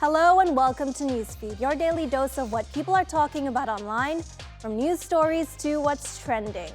Hello and welcome to Newsfeed, your daily dose of what people are talking about online, from news stories to what's trending.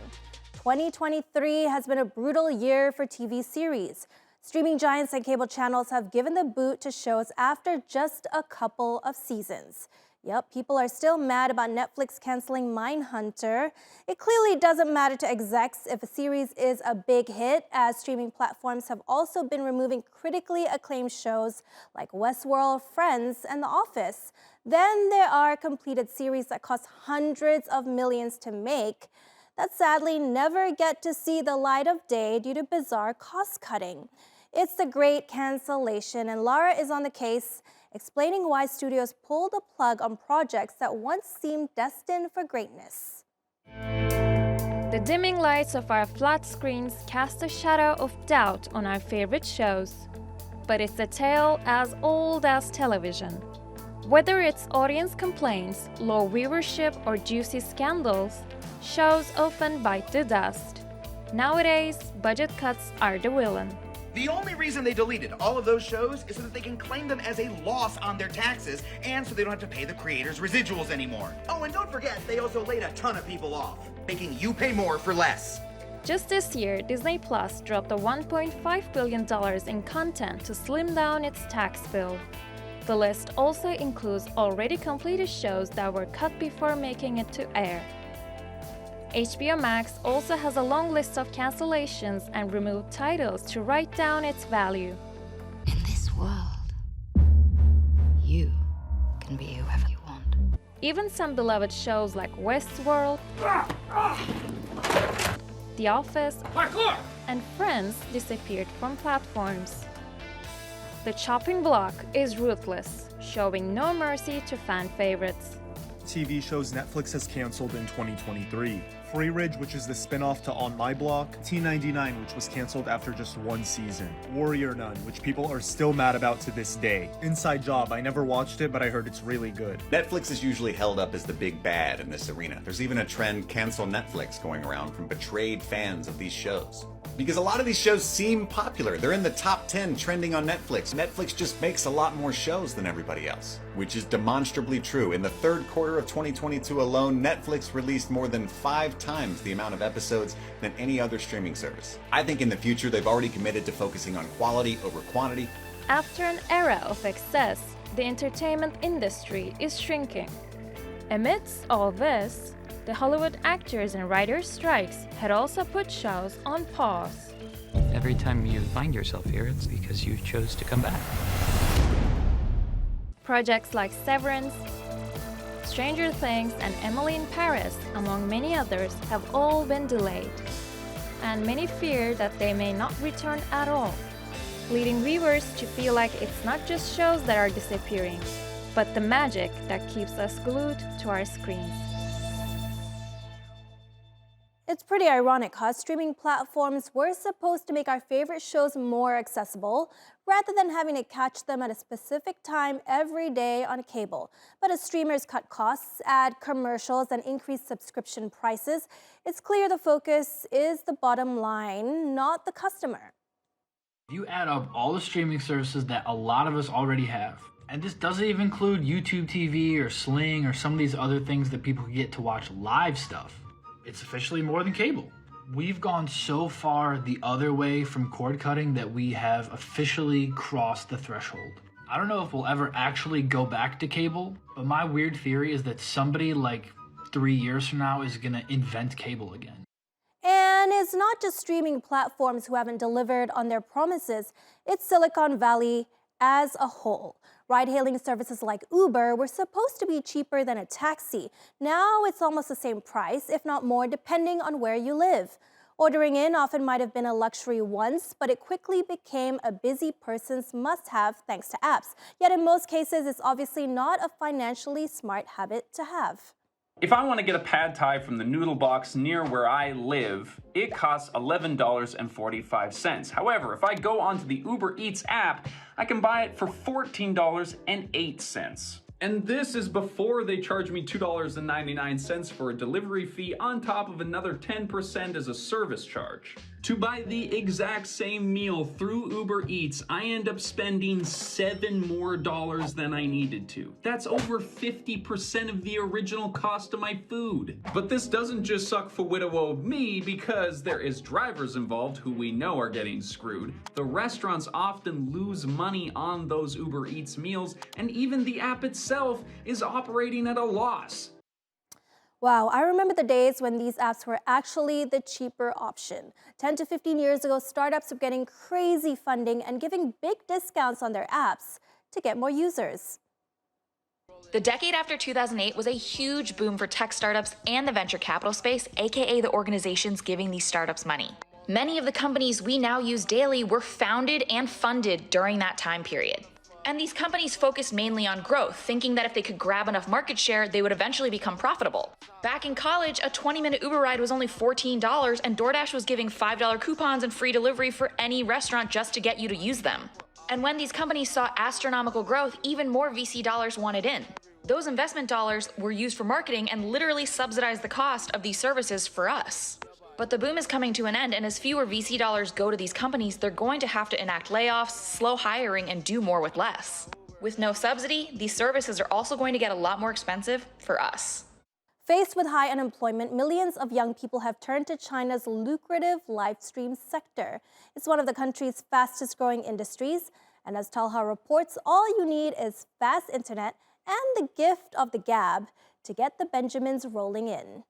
2023 has been a brutal year for TV series. Streaming giants and cable channels have given the boot to shows after just a couple of seasons. Yep, people are still mad about Netflix canceling Mindhunter. It clearly doesn't matter to execs if a series is a big hit, as streaming platforms have also been removing critically acclaimed shows like Westworld, Friends, and The Office. Then there are completed series that cost hundreds of millions to make that sadly never get to see the light of day due to bizarre cost cutting. It's the great cancellation, and Lara is on the case, explaining why studios pulled the plug on projects that once seemed destined for greatness. The dimming lights of our flat screens cast a shadow of doubt on our favorite shows. But it's a tale as old as television. Whether it's audience complaints, low viewership, or juicy scandals, shows often bite the dust. Nowadays, budget cuts are the villain. The only reason they deleted all of those shows is so that they can claim them as a loss on their taxes and so they don't have to pay the creators residuals anymore. Oh, and don't forget, they also laid a ton of people off, making you pay more for less. Just this year, Disney Plus dropped a $1.5 billion in content to slim down its tax bill. The list also includes already completed shows that were cut before making it to air. HBO Max also has a long list of cancellations and removed titles to write down its value. In this world, you can be whoever you want. Even some beloved shows like Westworld, The Office, and Friends disappeared from platforms. The chopping block is ruthless, showing no mercy to fan favorites. TV shows Netflix has canceled in 2023. Free Ridge, which is the spin-off to On My Block, T99, which was canceled after just one season, Warrior Nun, which people are still mad about to this day, Inside Job, I never watched it, but I heard it's really good. Netflix is usually held up as the big bad in this arena. There's even a trend cancel Netflix going around from betrayed fans of these shows. Because a lot of these shows seem popular. They're in the top 10 trending on Netflix. Netflix just makes a lot more shows than everybody else, which is demonstrably true. In the third quarter of 2022 alone, Netflix released more than 5 times the amount of episodes than any other streaming service. I think in the future, they've already committed to focusing on quality over quantity. After an era of excess, the entertainment industry is shrinking. Amidst all this, the Hollywood actors and writers' strikes had also put shows on pause. Every time you find yourself here, it's because you chose to come back. Projects like Severance, Stranger Things, and Emily in Paris, among many others, have all been delayed. And many fear that they may not return at all, leading viewers to feel like it's not just shows that are disappearing, but the magic that keeps us glued to our screens. It's pretty ironic how streaming platforms were supposed to make our favorite shows more accessible, rather than having to catch them at a specific time every day on cable. But as streamers cut costs, add commercials, and increase subscription prices, it's clear the focus is the bottom line, not the customer. You add up all the streaming services that a lot of us already have, and this doesn't even include YouTube TV or Sling or some of these other things that people can get to watch live stuff. It's officially more than cable. We've gone so far the other way from cord cutting that we have officially crossed the threshold. I don't know if we'll ever actually go back to cable, but my weird theory is that somebody like 3 years from now is gonna invent cable again. And it's not just streaming platforms who haven't delivered on their promises, it's Silicon Valley as a whole. Ride-hailing services like Uber were supposed to be cheaper than a taxi. Now it's almost the same price, if not more, depending on where you live. Ordering in often might have been a luxury once, but it quickly became a busy person's must-have thanks to apps. Yet in most cases, it's obviously not a financially smart habit to have. If I want to get a pad thai from the noodle box near where I live, it costs $11.45. However, if I go onto the Uber Eats app, I can buy it for $14.08. And this is before they charge me $2.99 for a delivery fee on top of another 10% as a service charge. To buy the exact same meal through Uber Eats, I end up spending $7 more than I needed to. That's over 50% of the original cost of my food. But this doesn't just suck for widow me, because there is drivers involved who we know are getting screwed. The restaurants often lose money on those Uber Eats meals, and even the app itself is operating at a loss. Wow, I remember the days when these apps were actually the cheaper option. 10 to 15 years ago, startups were getting crazy funding and giving big discounts on their apps to get more users. The decade after 2008 was a huge boom for tech startups and the venture capital space, aka the organizations giving these startups money. Many of the companies we now use daily were founded and funded during that time period. And these companies focused mainly on growth, thinking that if they could grab enough market share, they would eventually become profitable. Back in college, a 20-minute Uber ride was only $14, and DoorDash was giving $5 coupons and free delivery for any restaurant just to get you to use them. And when these companies saw astronomical growth, even more VC dollars wanted in. Those investment dollars were used for marketing and literally subsidized the cost of these services for us. But the boom is coming to an end, and as fewer VC dollars go to these companies, they're going to have to enact layoffs, slow hiring, and do more with less. With no subsidy, these services are also going to get a lot more expensive for us. Faced with high unemployment, millions of young people have turned to China's lucrative live stream sector. It's one of the country's fastest growing industries. And as Talha reports, all you need is fast internet and the gift of the gab to get the Benjamins rolling in.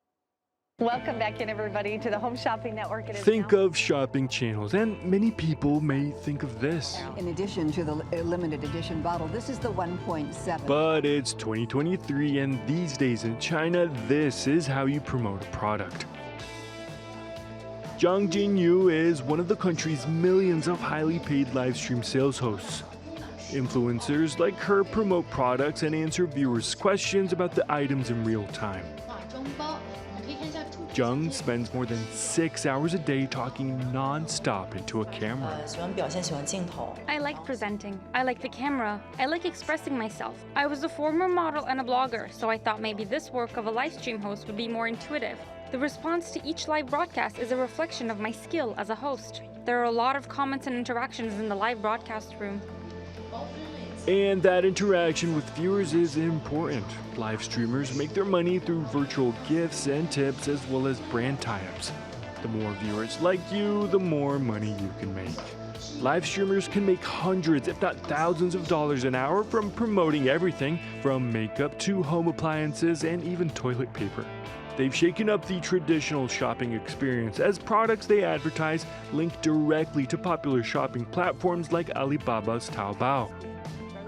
Welcome back in, everybody, to the Home Shopping Network. Think of shopping channels, and many people may think of this. In addition to the limited edition bottle, this is the 1.7. But it's 2023, and these days in China, this is how you promote a product. Zhang Jinyu is one of the country's millions of highly paid live stream sales hosts. Influencers like her promote products and answer viewers' questions about the items in real time. Zhang spends more than 6 hours a day talking non-stop into a camera. I like presenting. I like the camera. I like expressing myself. I was a former model and a blogger, so I thought maybe this work of a live stream host would be more intuitive. The response to each live broadcast is a reflection of my skill as a host. There are a lot of comments and interactions in the live broadcast room. And that interaction with viewers is important. Live streamers make their money through virtual gifts and tips, as well as brand tie-ups. The more viewers like you, the more money you can make. Live streamers can make hundreds, if not thousands of dollars an hour from promoting everything from makeup to home appliances and even toilet paper. They've shaken up the traditional shopping experience, as products they advertise link directly to popular shopping platforms like Alibaba's Taobao.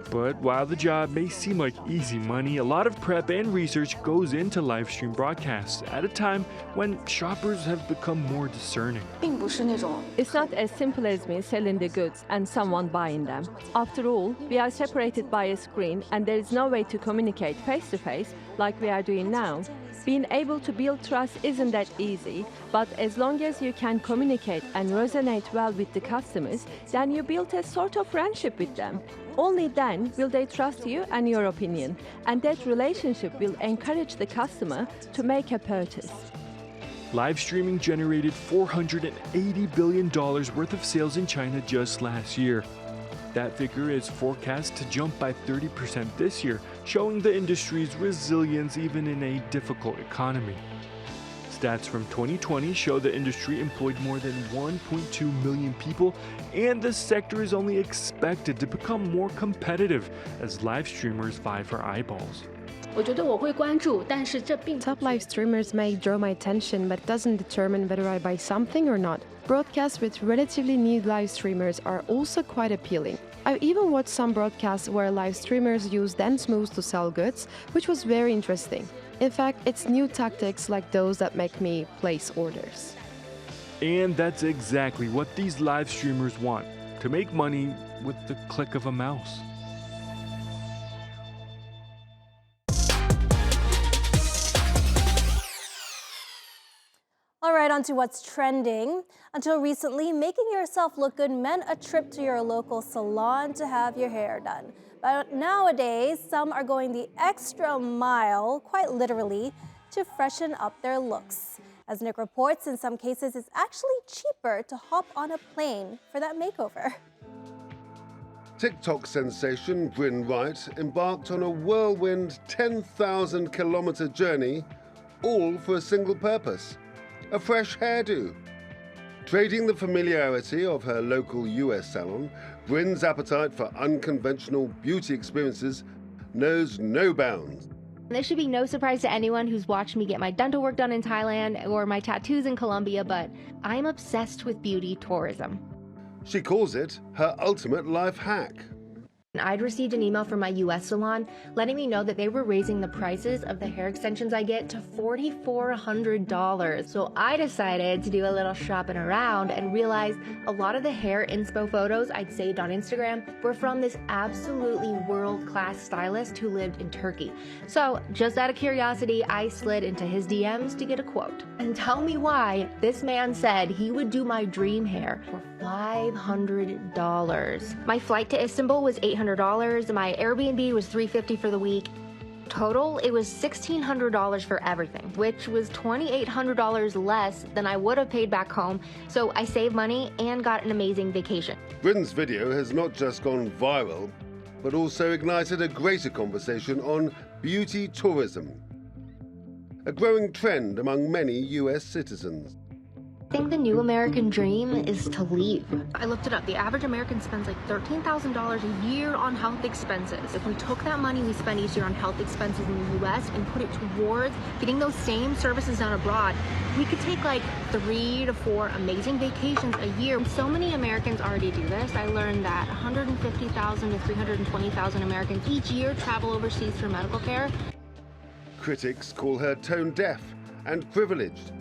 But while the job may seem like easy money, a lot of prep and research goes into live stream broadcasts at a time when shoppers have become more discerning. It's not as simple as me selling the goods and someone buying them. After all, we are separated by a screen and there is no way to communicate face-to-face like we are doing now. Being able to build trust isn't that easy, but as long as you can communicate and resonate well with the customers, then you build a sort of friendship with them. Only then will they trust you and your opinion, and that relationship will encourage the customer to make a purchase. Live streaming generated $480 billion worth of sales in China just last year. That figure is forecast to jump by 30% this year, showing the industry's resilience even in a difficult economy. Stats from 2020 show the industry employed more than 1.2 million people, and the sector is only expected to become more competitive as live streamers vie for eyeballs. Top live streamers may draw my attention, but doesn't determine whether I buy something or not. Broadcasts with relatively new live streamers are also quite appealing. I've even watched some broadcasts where live streamers use dance moves to sell goods, which was very interesting. In fact, it's new tactics like those that make me place orders. And that's exactly what these live streamers want, to make money with the click of a mouse. All right, on to what's trending. Until recently, making yourself look good meant a trip to your local salon to have your hair done. But nowadays, some are going the extra mile, quite literally, to freshen up their looks. As Nick reports, in some cases, it's actually cheaper to hop on a plane for that makeover. TikTok sensation Bryn Wright embarked on a whirlwind 10,000-kilometer journey, all for a single purpose: a fresh hairdo. Trading the familiarity of her local US salon, Bryn's appetite for unconventional beauty experiences knows no bounds. This should be no surprise to anyone who's watched me get my dental work done in Thailand or my tattoos in Colombia, but I'm obsessed with beauty tourism. She calls it her ultimate life hack. I'd received an email from my US salon letting me know that they were raising the prices of the hair extensions I get to $4,400. So I decided to do a little shopping around and realized a lot of the hair inspo photos I'd saved on Instagram were from this absolutely world-class stylist who lived in Turkey. So just out of curiosity, I slid into his DMs to get a quote. And tell me why this man said he would do my dream hair for $500. My flight to Istanbul was $800. My Airbnb was $350 for the week. Total, it was $1,600 for everything, which was $2,800 less than I would have paid back home. So I saved money and got an amazing vacation. Bryn's video has not just gone viral, but also ignited a greater conversation on beauty tourism, a growing trend among many US citizens. I think the new American dream is to leave. I looked it up. The average American spends like $13,000 a year on health expenses. If we took that money we spend each year on health expenses in the US and put it towards getting those same services done abroad, we could take like 3 to 4 amazing vacations a year. So many Americans already do this. I learned that 150,000 to 320,000 Americans each year travel overseas for medical care. Critics call her tone deaf and privileged.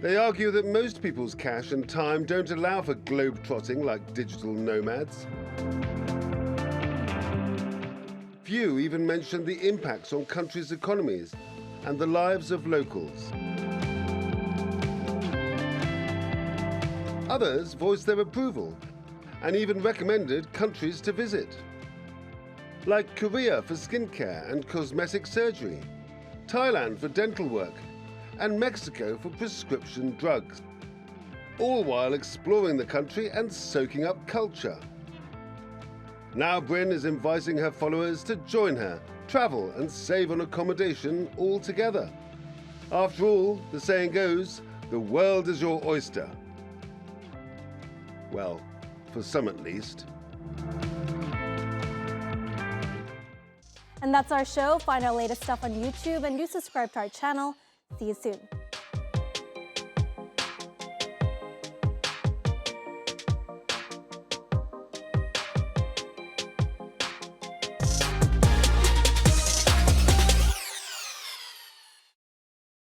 They argue that most people's cash and time don't allow for globe-trotting like digital nomads. Few even mention the impacts on countries' economies and the lives of locals. Others voiced their approval and even recommended countries to visit, like Korea for skincare and cosmetic surgery, Thailand for dental work, and Mexico for prescription drugs, all while exploring the country and soaking up culture. Now Bryn is inviting her followers to join her, travel and save on accommodation all together. After all, the saying goes, the world is your oyster. Well, for some at least. And that's our show. Find our latest stuff on YouTube and do subscribe to our channel. See you soon.